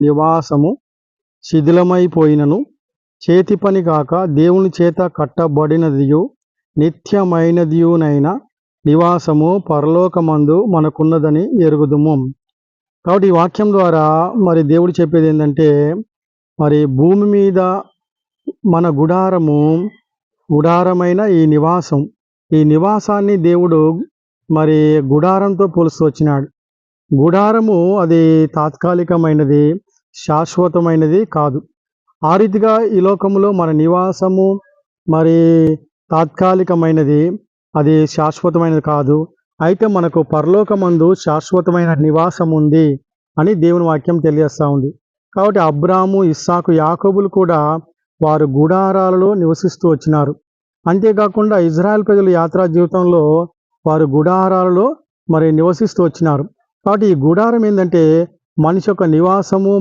నివాసము శిథిలమైపోయినను చేతి పని కాక దేవుని చేత కట్టబడినదియు నిత్యమైనదియునైన నివాసము పరలోకమందు మనకున్నదని ఎరుగుదుము. కాబట్టి ఈ వాక్యం ద్వారా మరి దేవుడు చెప్పేది ఏంటంటే, మరి భూమి మీద మన గుడారమైన ఈ నివాసాన్ని దేవుడు మరి గుడారంతో పోలుస్తూ వచ్చినాడు. గుడారము అది తాత్కాలికమైనది, శాశ్వతమైనది కాదు. ఆ రీతిగా ఈ లోకములో మన నివాసము మరి తాత్కాలికమైనది, అది శాశ్వతమైనది కాదు. అయితే మనకు పరలోకమందు శాశ్వతమైన నివాసం ఉంది అని దేవుని వాక్యం తెలియజేస్తూ ఉంది. కాబట్టి అబ్రాము, ఇస్సాకు, యాకోబులు కూడా వారు గుడారాలలో నివసిస్తూ వచ్చినారు. అంతేకాకుండా ఇజ్రాయెల్ ప్రజలు యాత్రా జీవితంలో వారు గుడారాలలో మరి నివసిస్తూ వచ్చినారు. కాబట్టి ఈ గుడారం ఏంటంటే మనిషి యొక్క నివాసము,